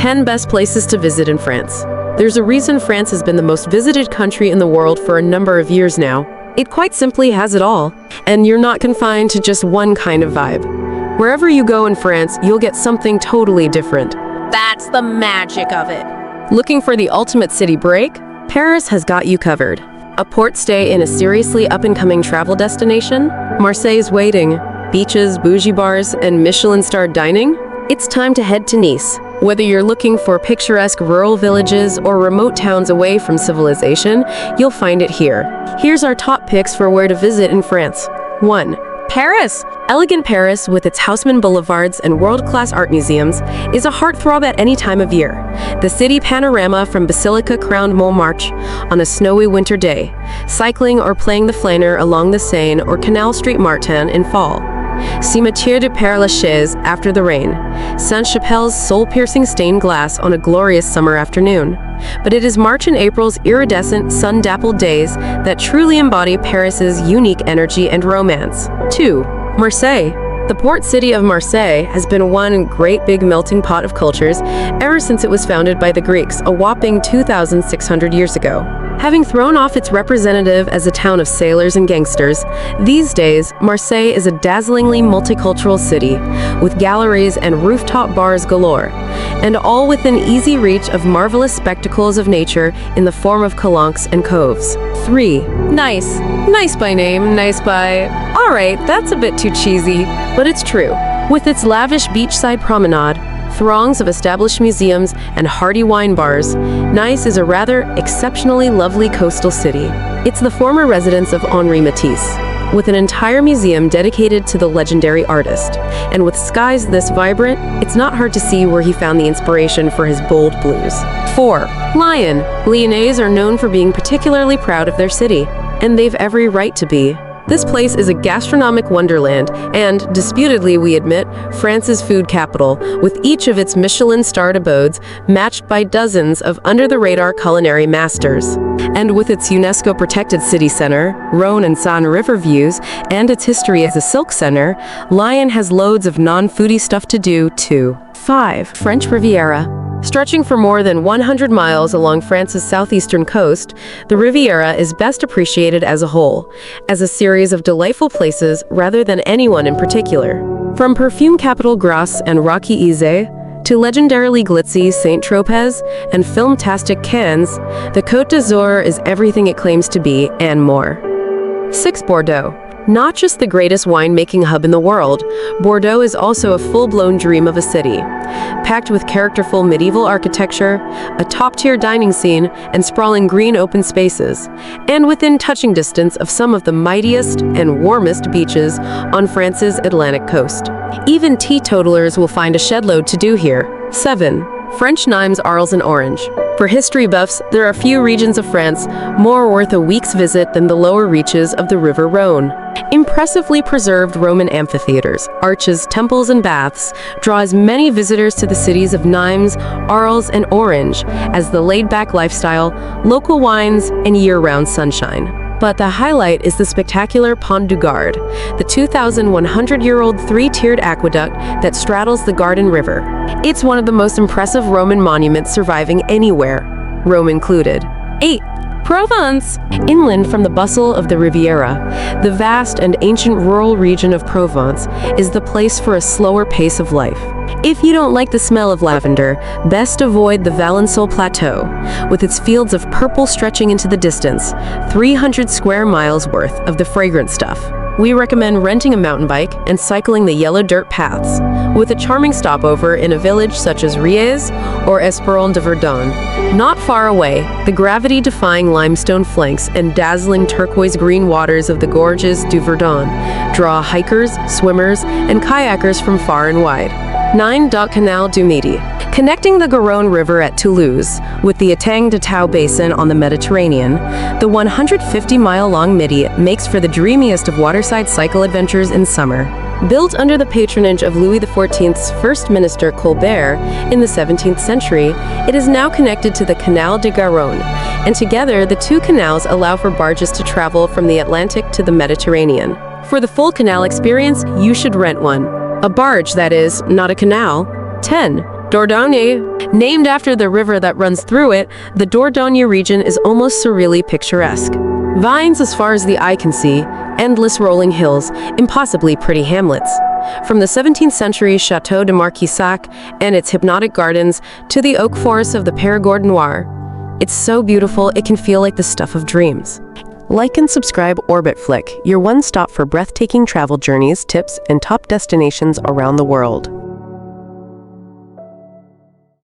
10 best places to visit in France. There's a reason France has been the most visited country in the world for a number of years now. It quite simply has it all, and you're not confined to just one kind of vibe. Wherever you go in France, you'll get something totally different. That's the magic of it. Looking for the ultimate city break? Paris has got you covered. A port stay in a seriously up-and-coming travel destination? Marseille is waiting. Beaches, bougie bars, and Michelin-starred dining? It's time to head to Nice. Whether you're looking for picturesque rural villages or remote towns away from civilization, you'll find it here. Here's our top picks for where to visit in France. 1. Paris! Elegant Paris, with its Haussmann boulevards and world-class art museums, is a heartthrob at any time of year. The city panorama from Basilica-crowned Montmartre on a snowy winter day, cycling or playing the flaneur along the Seine or Canal Street Martin in fall. Cimetière du Père-Lachaise after the rain, Sainte-Chapelle's soul-piercing stained glass on a glorious summer afternoon. But it is March and April's iridescent, sun-dappled days that truly embody Paris's unique energy and romance. 2. Marseille. The port city of Marseille has been one great big melting pot of cultures ever since it was founded by the Greeks a whopping 2,600 years ago. Having thrown off its representative as a town of sailors and gangsters, these days, Marseille is a dazzlingly multicultural city, with galleries and rooftop bars galore, and all within easy reach of marvelous spectacles of nature in the form of calanques and coves. 3. Nice. Nice by name, nice by... Alright, that's a bit too cheesy, but it's true. With its lavish beachside promenade, throngs of established museums, and hearty wine bars, Nice is a rather exceptionally lovely coastal city. It's the former residence of Henri Matisse, with an entire museum dedicated to the legendary artist. And with skies this vibrant, it's not hard to see where he found the inspiration for his bold blues. 4. Lyon. Lyonnais are known for being particularly proud of their city, and they've every right to be. This place is a gastronomic wonderland and, disputedly we admit, France's food capital, with each of its Michelin-starred abodes matched by dozens of under-the-radar culinary masters. And with its UNESCO-protected city center, Rhône and Seine river views, and its history as a silk center, Lyon has loads of non-foodie stuff to do, too. 5. French Riviera. Stretching for more than 100 miles along France's southeastern coast, the Riviera is best appreciated as a whole, as a series of delightful places rather than anyone in particular. From perfume capital Grasse and rocky Isère, to legendarily glitzy Saint-Tropez and film-tastic Cannes, the Côte d'Azur is everything it claims to be and more. 6. Bordeaux. Not just the greatest winemaking hub in the world, Bordeaux is also a full-blown dream of a city. Packed with characterful medieval architecture, a top-tier dining scene, and sprawling green open spaces, and within touching distance of some of the mightiest and warmest beaches on France's Atlantic coast. Even teetotalers will find a shed-load to do here. 7. French Nîmes, Arles Orange. For history buffs, there are few regions of France more worth a week's visit than the lower reaches of the River Rhône. Impressively preserved Roman amphitheaters, arches, temples, and baths draw as many visitors to the cities of Nîmes, Arles, and Orange as the laid-back lifestyle, local wines, and year-round sunshine. But the highlight is the spectacular Pont du Gard, the 2,100-year-old three-tiered aqueduct that straddles the Garden River. It's one of the most impressive Roman monuments surviving anywhere, Rome included. 8. Provence. Inland from the bustle of the Riviera, the vast and ancient rural region of Provence is the place for a slower pace of life. If you don't like the smell of lavender, best avoid the Valençol Plateau, with its fields of purple stretching into the distance, 300 square miles worth of the fragrant stuff. We recommend renting a mountain bike and cycling the yellow dirt paths, with a charming stopover in a village such as Riez or Esperon de Dordogne. Not far away, the gravity-defying limestone flanks and dazzling turquoise-green waters of the gorges du Dordogne draw hikers, swimmers, and kayakers from far and wide. 9. Canal du Midi. Connecting the Garonne River at Toulouse with the Étang de Thau Basin on the Mediterranean, the 150-mile-long Midi makes for the dreamiest of waterside cycle adventures in summer. Built under the patronage of Louis XIV's First Minister Colbert in the 17th century, it is now connected to the Canal de Garonne, and together the two canals allow for barges to travel from the Atlantic to the Mediterranean. For the full canal experience, you should rent one. A barge, that is, not a canal. 10. Dordogne, named after the river that runs through it, the Dordogne region is almost surreally picturesque. Vines as far as the eye can see, endless rolling hills, impossibly pretty hamlets. From the 17th century Chateau de Marquissac and its hypnotic gardens to the oak forests of the Périgord Noir. It's so beautiful it can feel like the stuff of dreams. Like and subscribe OrbitFlick, your one stop for breathtaking travel journeys, tips, and top destinations around the world.